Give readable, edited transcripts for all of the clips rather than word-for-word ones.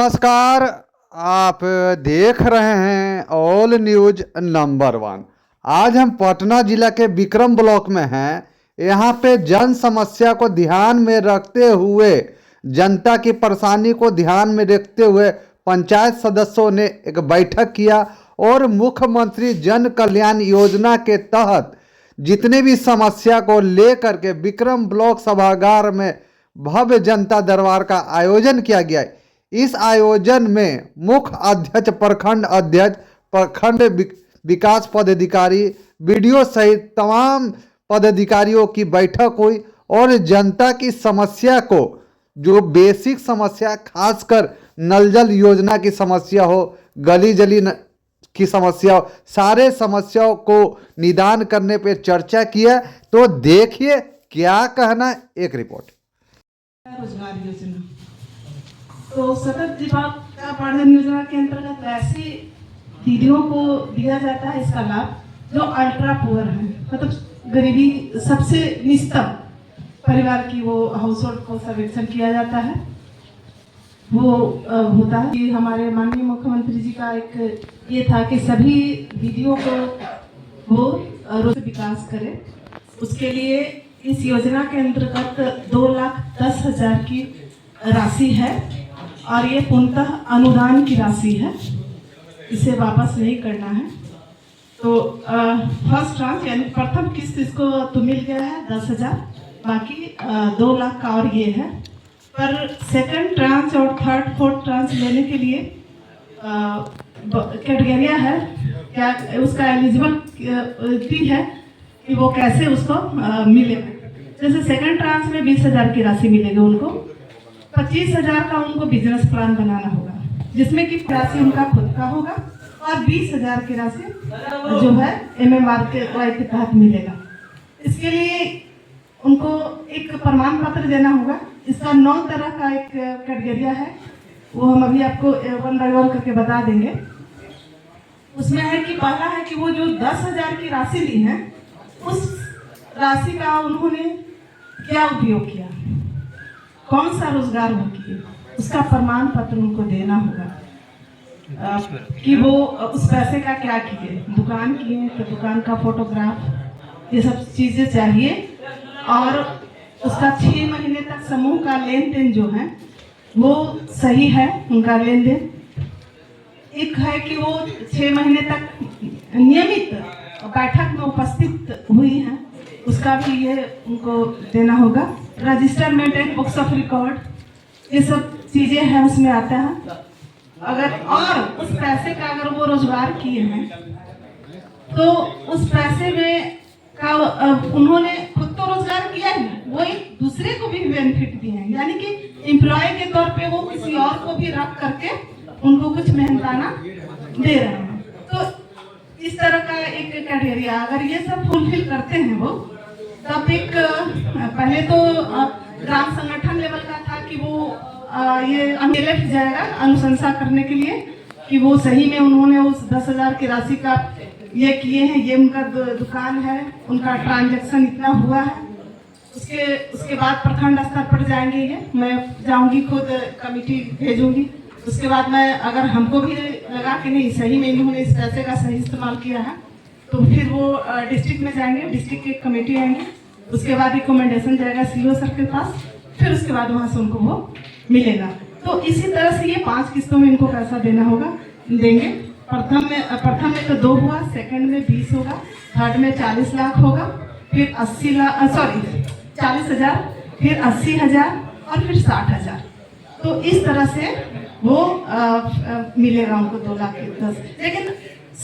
नमस्कार। आप देख रहे हैं ऑल न्यूज नंबर 1। आज हम पटना जिला के विक्रम ब्लॉक में हैं। यहाँ पे जन समस्या को ध्यान में रखते हुए, जनता की परेशानी को ध्यान में रखते हुए पंचायत सदस्यों ने एक बैठक किया और मुख्यमंत्री जन कल्याण योजना के तहत जितने भी समस्या को लेकर के विक्रम ब्लॉक सभागार में भव्य जनता दरबार का आयोजन किया गया है। इस आयोजन में मुख्य अध्यक्ष, प्रखंड अध्यक्ष, प्रखंड विकास पदाधिकारी, बीडीओ सहित तमाम पदाधिकारियों की बैठक हुई और जनता की समस्या को, जो बेसिक समस्या, खासकर नल जल योजना की समस्या हो, गली जली की समस्या हो, सारे समस्याओं को निदान करने पर चर्चा किया। तो देखिए क्या कहना, एक रिपोर्ट। रोजगार योजना तो सतत जीविका पार्जन योजना के अंतर्गत ऐसी दीदियों को दिया जाता है इसका लाभ जो अल्ट्रा पुअर है, मतलब गरीबी सबसे निस्तम परिवार की वो हाउस होल्ड को सर्वेक्षण किया जाता है। वो होता है कि हमारे माननीय मुख्यमंत्री जी का एक ये था कि सभी दीदियों को वो रोज विकास करे। उसके लिए इस योजना के अंतर्गत 2,10,000 की राशि है और ये पूर्णतः अनुदान की राशि है, इसे वापस नहीं करना है। तो फर्स्ट ट्रांच यानी प्रथम किस्त इसको तो मिल गया है 10,000, बाकी 2 लाख का और ये है। पर सेकंड ट्रांच और थर्ड फोर्थ ट्रांच लेने के लिए कैटेगरिया है, क्या उसका एलिजिबिलिटी है कि वो कैसे उसको मिलेगा। जैसे सेकंड ट्रांच में 20,000 की राशि मिलेगी उनको, 25,000 का उनको बिजनेस प्लान बनाना होगा, जिसमें कि राशि उनका खुद का होगा और 20,000 की राशि जो है MMRKY के तहत मिलेगा। इसके लिए उनको एक प्रमाण पत्र देना होगा। इसका 9 तरह का एक कैटेगरिया है, वो हम अभी आपको 1 बाय 1 करके बता देंगे। उसमें है कि पहला है कि वो जो 10,000 की राशि ली है, उस राशि का उन्होंने क्या उपयोग किया, कौन सा रोजगार वो किए, उसका प्रमाण पत्र उनको देना होगा कि वो उस पैसे का क्या किए। दुकान किए तो दुकान का फोटोग्राफ, ये सब चीजें चाहिए। और उसका 6 महीने तक समूह का लेन देन जो है वो सही है, उनका लेन देन। एक है कि वो 6 महीने तक नियमित बैठक में उपस्थित हुई है, उसका भी ये उनको देना होगा। Register maintain books of record, ये सब चीजें हैं उसमें आता है। अगर और उस पैसे का अगर वो रोजगार किए हैं तो उस पैसे में का उन्होंने खुद तो रोजगार किया है, वो एक दूसरे को भी बेनिफिट दिए हैं, यानी कि एम्प्लॉय के तौर पे वो किसी और को भी रख करके उनको कुछ मेहनताना दे रहे हैं। तो इस तरह का एक कैटेगरिया, अगर ये सब फुलफिल करते हैं वो, तब एक पहले तो ग्राम संगठन लेवल का था कि वो ये अमेलेफ जाएगा अनुशंसा करने के लिए कि वो सही में उन्होंने उस 10,000 की राशि का ये किए हैं, ये उनका दुकान है, उनका ट्रांजैक्शन इतना हुआ है। उसके बाद प्रखंड स्तर पर जाएंगे, ये मैं जाऊंगी, खुद कमिटी भेजूंगी। उसके बाद मैं, अगर हमको भी लगा कि नहीं सही में इन्होंने इस पैसे का सही इस्तेमाल किया है, तो फिर वो डिस्ट्रिक्ट में जाएंगे, डिस्ट्रिक्ट की कमेटी आएंगे, उसके बाद रिकमेंडेशन जाएगा CO सर के पास, फिर उसके बाद वहाँ से उनको वो मिलेगा। तो इसी तरह से ये 5 किस्तों में इनको पैसा देना होगा, देंगे। प्रथम में तो 2 हुआ, सेकंड में 20 होगा, थर्ड में 40 लाख होगा, फिर 40,000, फिर 80,000 और फिर 60,000। तो इस तरह से वो मिलेगा उनको 2,10,000। लेकिन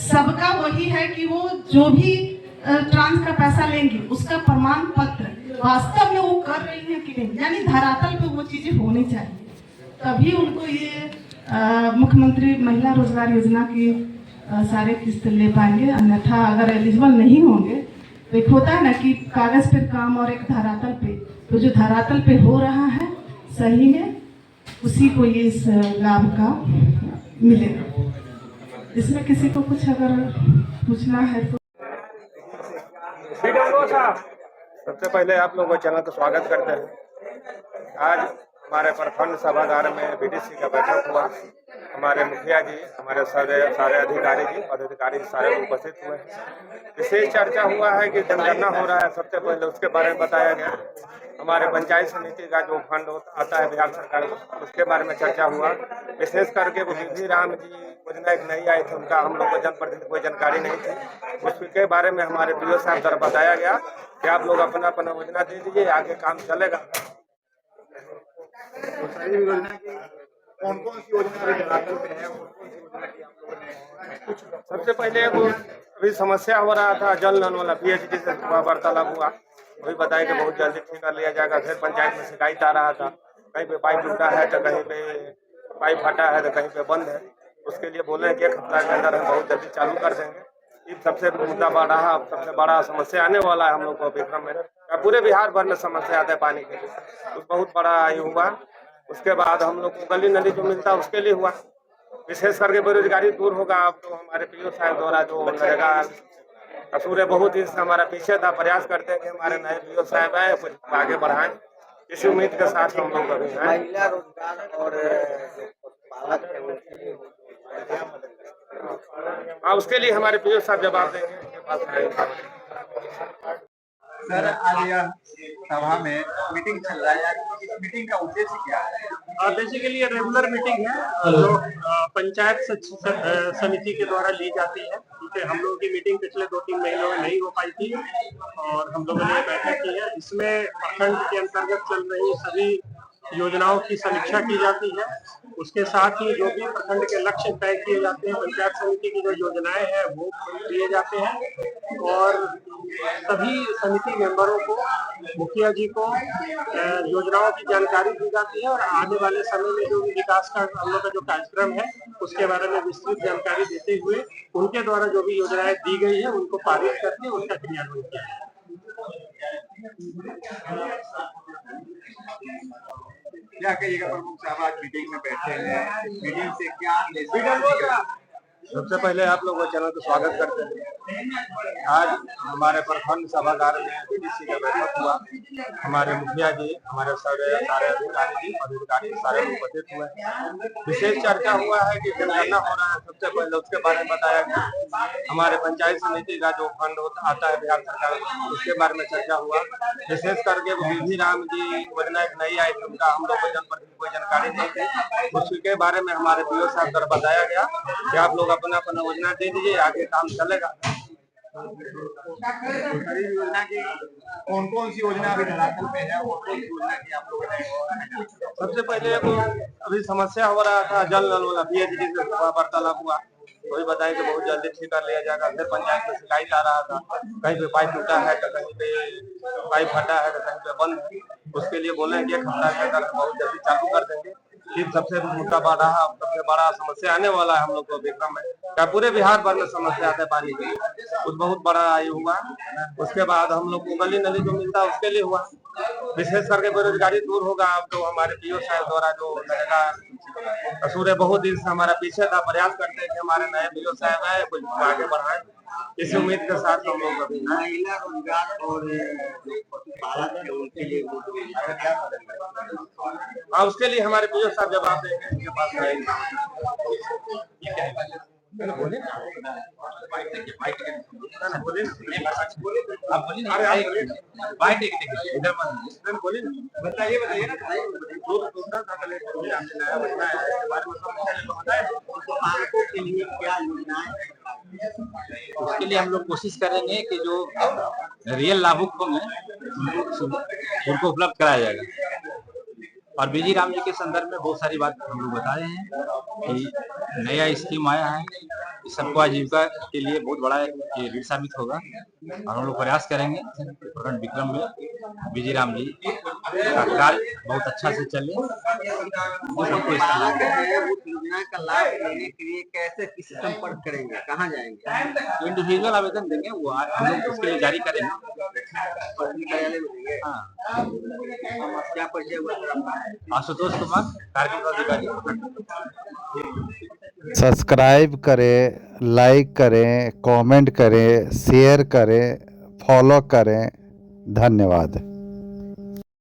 सबका वही है कि वो जो भी ट्रांस का पैसा लेंगे उसका प्रमाण पत्र वास्तव में वो कर रही है कि नहीं, यानी धरातल पे वो चीजें होनी चाहिए, तभी उनको ये मुख्यमंत्री महिला रोजगार योजना की सारे किस्त ले पाएंगे। अन्यथा अगर एलिजिबल नहीं होंगे तो एक होता है ना कि कागज पर काम और एक धरातल पे, तो जो धरातल पे हो रहा है सही में उसी को ये इस लाभ का मिलेगा। इसमें किसी को कुछ अगर पूछना है तो। सबसे पहले आप लोगों को चैनल का स्वागत करते हैं। आज हमारे प्रखंड सभागार में बीडीसी का बैठक हुआ। हमारे मुखिया जी, हमारे सारे अधिकारी जी, पदाधिकारी सारे उपस्थित हुए। विशेष चर्चा हुआ है कि जनगणना हो रहा है, सबसे पहले उसके बारे में बताया गया। हमारे पंचायत समिति का जो फंड आता है बिहार सरकार का, उसके बारे में चर्चा हुआ। विशेष करके वो विधि राम जी योजना एक नई आई थी, उनका हम लोग को जनप्रतिनिधि कोई जानकारी नहीं थी। उसके बारे में हमारे पीओ साहब द्वारा बताया गया कि आप लोग अपना अपना योजना दे दीजिए, आगे काम चलेगा। कौन कौन सी योजना धरातल पे है, कौन कौन सी योजना की आप लोगों ने सबसे पहले वो अभी समस्या हो रहा था जल नल वाला, पीएचडी से वार्तालाप हुआ, वही बताया कि बहुत जल्दी ठीक कर लिया जाएगा। फिर पंचायत में शिकायत आ रहा था, कहीं पे पाइप टूटा है तो कहीं पे पाइप फटा है तो कहीं पे बंद है। उसके लिए बोले हैं कि 1 हफ्ता के अंदर हम बहुत जल्दी चालू कर देंगे। ये सबसे मुद्दा बड़ा, सबसे बड़ा समस्या आने वाला है हम लोग को विक्रम में। पूरे बिहार भर में समस्या आता है पानी के लिए, तो बहुत बड़ा ये हुआ। उसके बाद हम लोग को गली नली जो मिलता है उसके लिए हुआ। विशेष करके बेरोजगारी दूर होगा। अब तो हमारे पीओ साहब द्वारा जो नरेगा कसूर है, बहुत ही हमारा पीछे था, प्रयास करते हैं कि हमारे नए पीओ साहब आए कुछ आगे बढ़ाएं। इसी उम्मीद के साथ हम लोग अभी हैं। महिला रोजगार और पालक है उनके हाँ, उसके लिए हमारे पीओ साहब जवाब देंगे, उनके पास है। सर, आज यह सभा में मीटिंग चल रहा है, इस मीटिंग का उद्देश्य क्या है? बेसिकली ये रेगुलर मीटिंग है जो पंचायत समिति के द्वारा ली जाती है। ठीक है, हम लोगों की मीटिंग पिछले 2-3 महीनों में नहीं हो पाई थी और हम लोगों ने बैठक की है। इसमें प्रखंड के अंतर्गत चल रही सभी योजनाओं की समीक्षा की जाती है। उसके साथ ही जो भी प्रखंड के लक्ष्य तय किए जाते हैं, पंचायत समिति की जो योजनाएं हैं वो दिए जाते हैं और सभी समिति मेंबरों को, मुखिया जी को योजनाओं की जानकारी दी जाती है और आने वाले समय में जो भी विकास का हम लोग का जो कार्यक्रम है उसके बारे में विस्तृत जानकारी देते हुए उनके द्वारा जो भी योजनाएं दी गई है उनको पारित करके उनका क्रियान्वयन किया जाए। क्या कहिएगा प्रमुख साहब, आज मीटिंग में बैठे हैं, मीटिंग से क्या सबसे पहले आप लोगों को चैनल को स्वागत करते हैं। आज हमारे प्रखंड सभागार में बीडीसी का बैठक हुआ। हमारे मुखिया जी, हमारे सारे अधिकारी जी, पदाधिकारी सारे उपस्थित हुए। विशेष चर्चा हुआ है कि जनगणना हो रहा है, सबसे पहले उसके बारे में बताया गया। हमारे पंचायत समिति का जो फंड आता है बिहार सरकार का, उसके बारे में चर्चा हुआ। विशेष करके वो विधि राम जी योजना एक नई आई थी, उनका हम लोग को जनप्रतिनिधि कोई जानकारी नहीं थी। उसके बारे में हमारे पीओ साहब द्वारा बताया गया कि आप लोग अपना अपना योजना दे दीजिए, आगे काम चलेगा। योजना की कौन कौन सी योजना अभी धरातल पे है, और कौन सी योजना की आप लोगों ने? सबसे पहले वो अभी समस्या हो रहा था जल नल वाला, पीएचडी से वार्तालाप हुआ, वही बताया कि बहुत जल्दी ठीक कर लिया जाएगा। फिर पंचायत में शिकायत आ रहा था, कहीं पे पाइप टूटा है तो कहीं पे पाइप फटा है तो कहीं पे बंद है। उसके लिए बोले हैं कि 1 हफ्ता के अंदर बहुत जल्दी चालू कर देंगे। फिर सबसे मुद्दा बड़ा, सबसे बड़ा समस्या आने वाला है हम लोग को विक्रम में। क्या पूरे बिहार भर में समस्या आता है पानी की, कुछ बहुत बड़ा ये हुआ। उसके बाद हम लोग को गली नली जो मिलता है उसके लिए हुआ। विशेष करके बेरोजगारी दूर होगा। अब तो हमारे पीओ साहब द्वारा जो नरेगा कसूर है, बहुत दिन से हमारा पीछे था, प्रयास करते हैं कि हमारे नए पीओ साहब आए कुछ आगे बढ़ाएं। इसी उम्मीद के साथ हम लोग अभी महिला रोजगार और पालक है उनके लिए हाँ, उसके लिए हमारे पीओ साहब जवाब देंगे, उनके पास बोलिए बताइए ना, पालकों के लिए क्या योजनाएं? उसके लिए हम लोग कोशिश करेंगे कि जो रियल लाभुक होंगे उनको उपलब्ध कराया जाएगा। और बीजी राम जी के संदर्भ में बहुत सारी बात हम लोग बता रहे हैं कि नया स्कीम आया है, इस सबको आजीविका के लिए बहुत बड़ा ये ऋण साबित होगा। और हम लोग प्रयास करेंगे प्रखंड विक्रम में बीजी राम जी का कार्य बहुत अच्छा से चले। योजना का लाभ लेने के लिए कैसे, किसी संपर्क करेंगे, कहाँ जाएंगे? इंडिविजुअल आवेदन देंगे, वो हम लोग उसके लिए जारी करेंगे। कार्यालय में देंगे। हाँ, क्या परिचय हुआ? आशुतोष कुमार, कार्यक्रम अधिकारी। सब्सक्राइब करें, लाइक करें, कमेंट करें, शेयर करें, फॉलो करें। धन्यवाद।